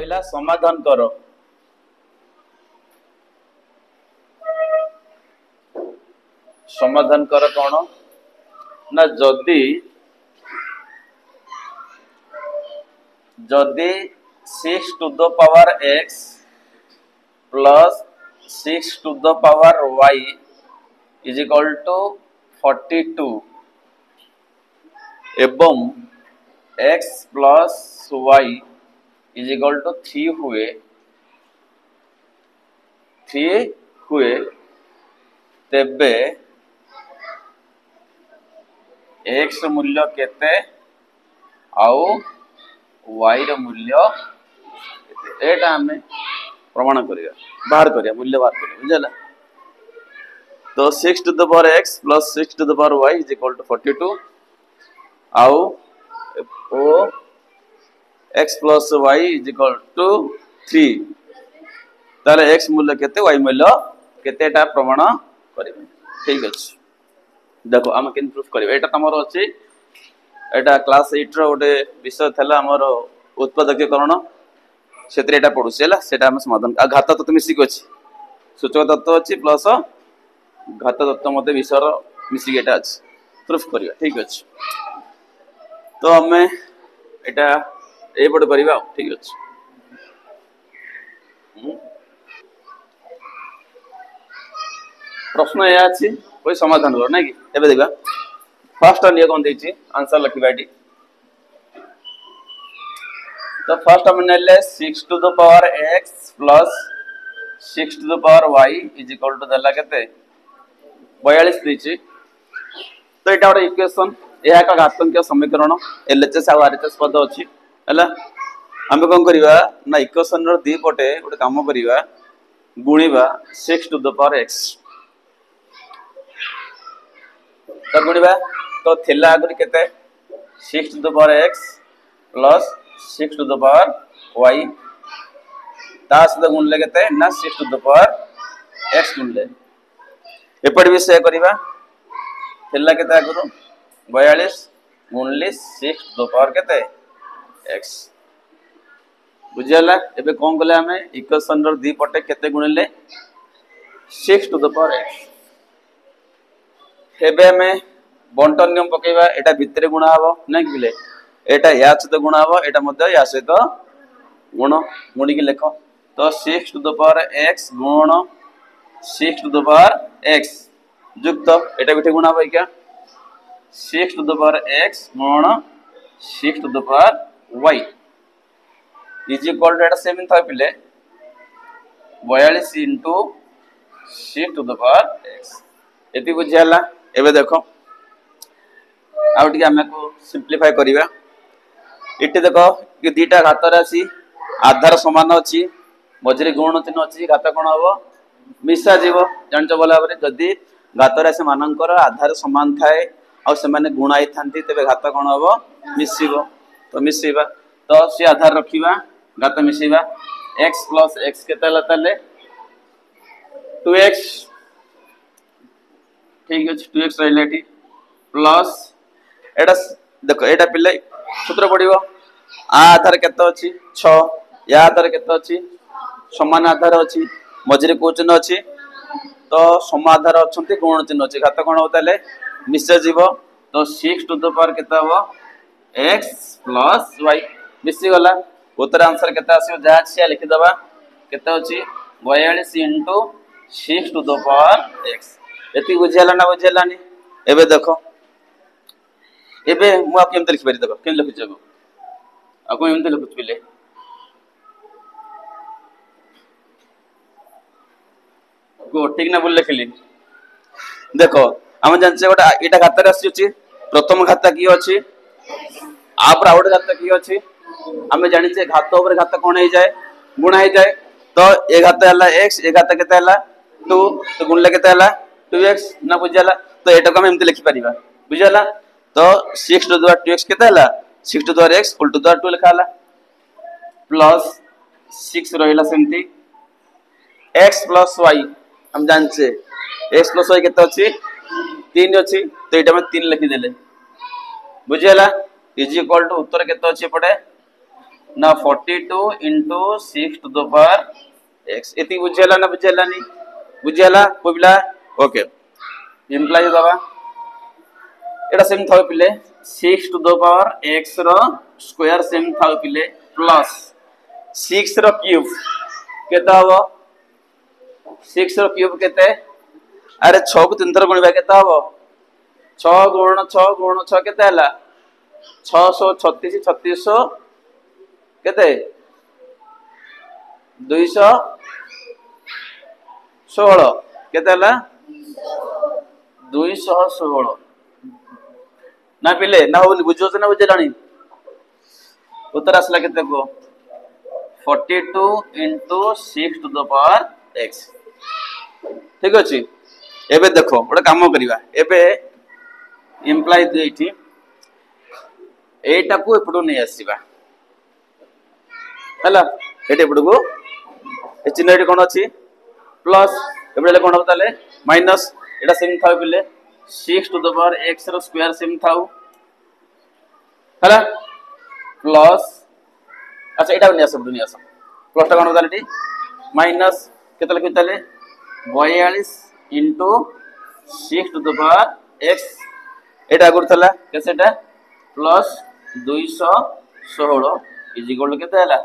कहला समाधान कर समाधान कर कौन ना जदि 6 to the power x plus 6 to the power y is equal to 42 एवं x plus y is equal to 3 हुए तेबे x मूल्य केते आउ y रो मूल्य केते एटा हमें प्रमाण करिया बाहर करिया मूल्य बाहर करिया बुझला। तो 6 to the power x plus 6 to the power y is equal to 42 आउ ओ x plus y is equal to 3 ताले x मूल्य केते y मूल्य केतेटा प्रमाण करिवे ठीक अछि। देखो हम केन प्रूफ करिवे एटा तमरो अछि एटा क्लास 8 रो ओडे विषय थला हमर उत्पादकीकरण क्षेत्र एटा पडुछि हला सेटा हम समाधान घात तत्व मिसिक अछि सूचक तत्व अछि प्लस घात तत्व मते विषय रो मिसिक एटा अछि प्रूफ करिवा ठीक अछि। तो हमें एटा ए पड करिवा ठीक अछि। प्रश्न या अछि कोई समाधान कर नै कि एबे देखा फर्स्ट निय कोन दैछि आंसर लिखिबा एटी। तो फर्स्ट हम नेले 6 to the power x plus 6 to the power y is equal to दला केते 42 दैछि। तो एटा ओडे इक्वेशन एहा का घातांक समीकरण एलएचएस आ आरएचएस पद अछि हला हम कोन करिवा ना इक्वेशन रो दी पटे ओडे काम करिवा गुणीबा 6 to the power x तो गुणीबा तो थिला आगुरी केते 6 to the power x plus 6 to the power y ता सद गुणले केते ना 6 to the power x गुणले एपड विषय करिवा थिला केते आगुरो 42 गुणले 6 to the power केते x बुझियला एबे कोन गले हमें इक्वेशन रो दी पटे केते गुणले 6 to the power x एबे हमें बंटन नियम पकेबा एटा भितरे गुणा हबो नै कि एटा या सहित गुणा हबो एटा मध्ये या सहित गुण गुणी के लेखो। तो 6 to the power x गुण 6 to the power x युक्त एटा बिठे गुणा हबो क्या 6 to the power x गुण 6 to the power y is equal to एटा सेम था पिले 42 into 6 to the power x एति बुझियाला। एबे देखो आउटी हमें को सिंपलीफाई करिवा इटे देखो कि दीटा घात राशि आधार समान अछि मझरे गुण चिन्ह अछि घात कोन हबो मिसा जीवो जानचो बोला बरे जदी घात राशि मानकर आधार समान थाए आ से माने गुणाई थांती तबे घात कोन हबो मिसिबो तो मिसिबा तो से आधार रखिबा घात मिसिबा x plus x केते लताले 2x ठीक अछि 2x रहलेटी प्लस एटा देखो एटा पिले सूत्र पडिबो आ आधार केते अछि 6 या आधार केते अछि समान आधार अछि मझरे को चिन्ह अछि तो समाधार अछंती गुण चिन्ह अछि घात कोन होताले मिसे जीवो तो 6 to the power केते हबो x plus y मिसी गला उत्तर आंसर केते आसीबो जा छिया लिखि दबा केते अछि 42 into 6 to the power x एति बुझियाला ना बुझियालानी एबे देखो एबे मु आप केमते लिखि पारि देखो केन लिखि जबो आपको एमते लिखि पिले को ठीक ना बोल लिखली देखो हम जानचे गोटा एटा घात राशि अछि प्रथम घात की अछि आ पर आउट घात की अछि हमें जानि छे घात ऊपर घात कोन हे जाय गुणा हे जाय तो ए घात हला x ए घात केते हला 2 तो गुणले केते हला 2x ना बुझला तो एटा को हम एमते लिखि परिबा बुझला तो 6 to the power 2x केते हला 6 to the power x whole to the power 2 लिखा हला प्लस 6 रहिला सेमती x plus y हम जानचे x plus y केते अछि 3 अछि तो एटा में 3 लिखि देले बुझला इज इक्वल टू उत्तर केते अछि पडे ना 42 into 6 to the power x इति बुझेला ना बुझेला नहीं बुझेला कोबिला ओके इम्प्लाई दबा एटा सेम थाउ पिले 6 to the power x रो स्क्वायर सेम थाउ पिले प्लस 6 रो क्यूब केता हो 6 रो क्यूब केते अरे 6 को 3 थर गुणिबा केता हो 6 गुण 6 केते हला 636 3600 केते 216 केते हला 216 ना पिले ना हो बुझो ना बुझेलानी उत्तर आसला केते को 42 into 6 to the power x ठीक अछि एबे देखो गोटे काम करिवा एबे इम्प्लाई देइठी एटा को एपडो नै आसीबा हला एटे एपडो को ए चिन्ह एटे कोन अछि प्लस एबेले कोन होताले माइनस एटा सेम थाउ बिले 6 to the power x रो स्क्वायर सेम थाउ हला प्लस अच्छा एटा नै आसब दुनिया सब प्लस ता कोन होताले टी माइनस केतले केतले 42 into 6 to the power x एटा गुरथला केसेटा प्लस 216 इज इक्वल केते हला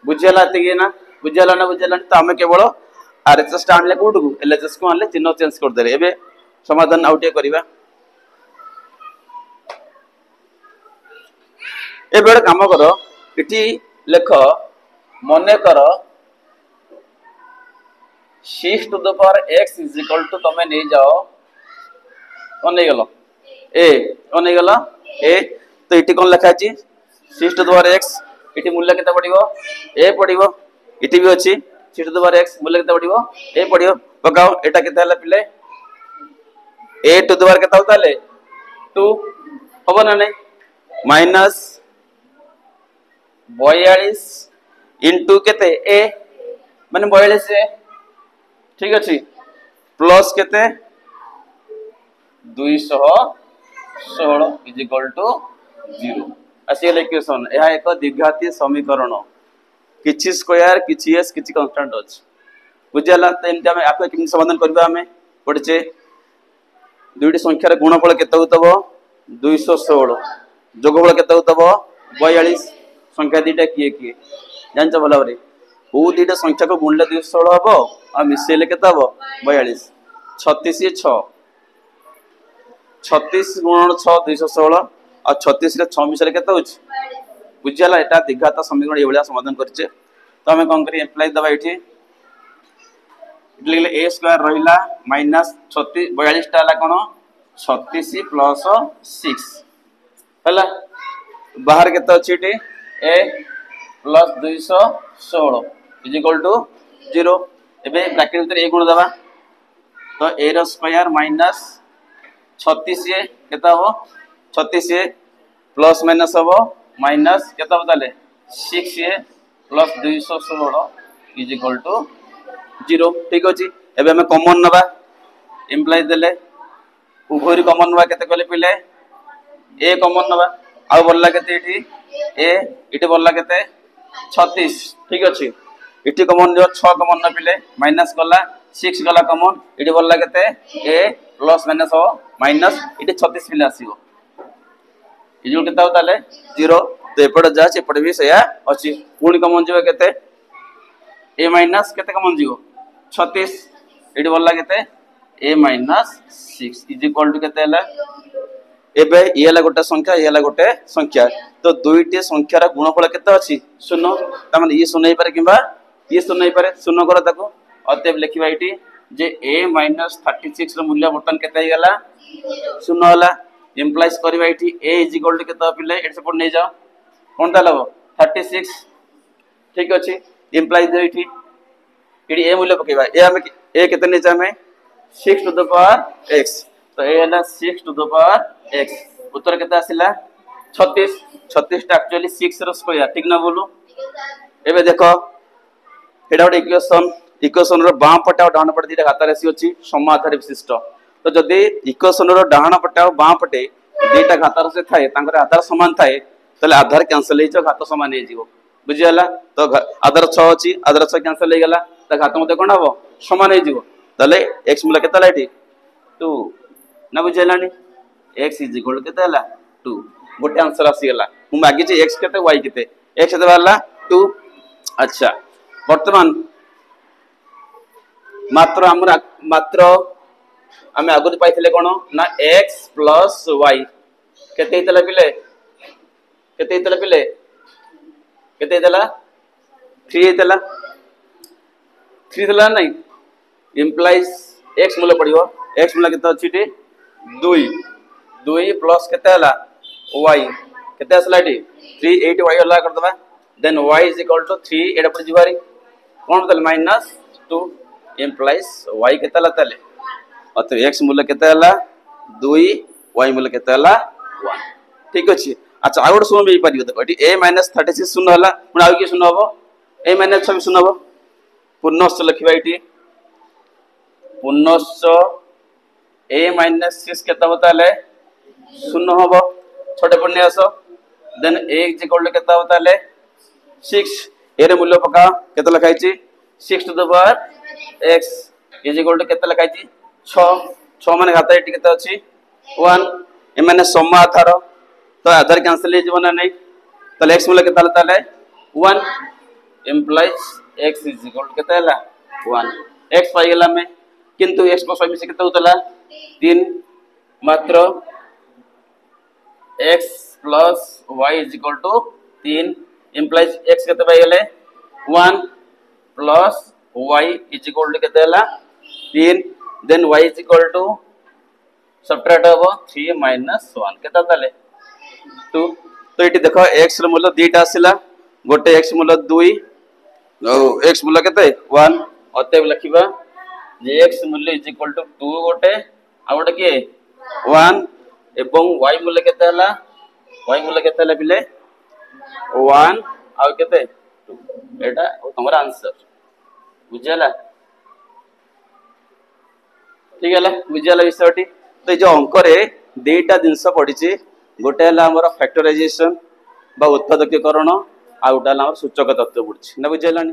बुझियाला तके ना बुझियाला त हम केवल आरएचएस टा आनले कोठु एलएचएस को आनले चिन्ह चेंज कर देले एबे समाधान आउटे करिवा एबे काम करो इठी लेख मने करो 6 to the power x is equal to तमे नै जाओ कोन नै गेलो ए कोन नै गेलो ए तो इठी कोन लिखा अछि 6 to the power x इठी मूल्य केते पडिबो ए पडिबो इठी भी अछि 6 to the power x मूल्य केते पडिबो ए पडिबो पकाओ एटा केते हला पिले a to the power केते होताले 2 होबो ना नै माइनस 42 into केते a माने 42 ए ठीक अछि प्लस केते 216 इज इक्वल टू 0 आसीले इक्वेशन एहा एक द्विघातीय समीकरण किछि स्क्वायर किछि s किछि कांस्टेंट अछि बुझियाला त एंटा हम आपके किन समाधान करबा हमें पड़चे दुईटी संख्यार गुणफल केते होतबो 216 जोगफल केते होतबो 42 संख्या दीटा किए किए जानछ भला बरे ओ दीटा संख्या को गुणले 216 हबो आ मिसेले केते हबो 42 36 6 36 गुणन 6 216 आ 36 रे 6 मिसेले केते होछ बुझियाला एटा द्विघात समीकरण एवलिया समाधान करचे तो हमें कोन करी अप्लाई दबा इठी इटले a स्क्वायर रहिला माइनस 36 42 टा ला कोन 36 प्लस 6 हला बाहर केते अछि इठी a plus 216 is equal to 0 एबे ब्रैकेट भीतर a गुण दबा तो a रो स्क्वायर माइनस 36 a केता हो 36 a प्लस माइनस हो माइनस केता बताले 6a plus 216 is equal to 0 ठीक अछि एबे हम कॉमन नबा इंप्लाई देले उभरी कॉमन नबा केते कहले पिले a कॉमन नबा आ बोलला केते इठी a इठी बोलला केते 36 ठीक अछि इठी कॉमन जो 6 कॉमन न पिले माइनस गला 6 गला कॉमन इठी बोलला केते a प्लस माइनस हो माइनस इठी 36 पिले आसीबो इजो केता होताले 0 तो एपड जा से एपड भी सया अछि पूर्ण कॉमन जीव केते a माइनस केते कॉमन जीव 36 इठी बोलला केते a minus 6 is equal to केते हला एबे इला गोटे संख्या इला गोटे संख्या तो दुईटी संख्यार गुणफल केते अछि 0 त माने ये 0 नै पारे किबा ये 0 नै पारे 0 कर ताको अतएव लिखिबा इठी जे a माइनस 36 रो मूल्य बर्तन केते हे गेला 0 होला इंप्लाइज करबा इठी a इज इक्वल टू केते पिले एट सपोर्ट नै जाओ कोन ता लबो 36 ठीक अछि इंप्लाइज दे इठी इठी a मूल्य पकेबा ए हमें a केते नै चाहे 6 टू द पावर x तो ए हला 6 टू द पावर x उत्तर केते आसिला 36 36 टा एक्चुअली 6 रो स्क्वायर ठीक ना बोलू एबे देखो एडा गोटे इक्वेशन रो बाम पटा और डाहाण पटे दीटा घात राशि अछि समाधान विशिष्ट तो जदी इक्वेशन रो डाहाण पटा और बाम पटे दीटा घात राशि थाए तांकर आधार समान थाए ताले आधार कैंसिल हो घात सामान हो बुझीगला तो आधार 6 अच्छी आधार 6 कैंसिल हो गला तो घात मत कौन हम सामान होते एक्स मूल्य के 2 ना बुझेलानी एक्स इज इक्वल के 2 गोटे आंसर आसीगला मु मागिचे एक्स केते वाई केते एक्स केते बाहरला 2 अच्छा वर्तमान मात्र आमे आगु पाइथिले कोन ना x प्लस y केते हितला पिले केते हितला 3 हितला 3 हितला नहीं इंप्लाइज x मूल्य पड़ियो x मूल्य केते अछि टी 2 प्लस केते हला y केते असला टी 3 8 y हला कर दबा then y is equal to 3 एडा पड़ जिवारी कोन तले माइनस 2 इंप्लाइज y केते हला तले अत x मूल्य केते हला 2 y मूल्य केते हला 1 ठीक अछि अच्छा आ गोटे शून्य पारियो देखो एटी a - 36 शून्य हला पुन आ कि शून्य हबो a - 6 शून्य हबो पुनश्च लिखिबा एटी पुनश्च a - 6 केते होता ले शून्य हबो छोटे पुण्य आसो then a is equal to केते होता ले 6 ए रे मूल्य पका केते लिखाई छि 6 to the power x is equal to केते लिखाई छि 6 माने घात एटी केते अछि 1 ए माने सम आधार तो आधार कैंसिल हो जीवन नहीं तो x मूल्य केते ताले 1 implies x is equal to केते 1 x पाई गेला में किंतु x को समी से केते होतला 3 मात्र x plus y is equal to 3 implies x केते पाई गेले 1 plus y is equal to केते हला 3 then y is equal to subtract हबो 3 माइनस 1 केते ताले 2 तो ये देखो x रो मूल्य दीटा आसिला गोटे x मूल्य 2 और x मूल्य केते 1 अतएव लिखिबा जे x मूल्य इज इक्वल टू 2 गोटे आ गोटे के 1 एवं y मूल्य केते हला y मूल्य केते हला बिले 1 आ केते 2 एटा हमर आंसर बुझला ठीक है बुझला विषयटी तो जो अंक रे देटा जिंस पड़ी गोटे है फैक्टराइजेशन उत्पादकीकरण आ गोटे सूचक तत्व पड़ी ना बुझेलानी।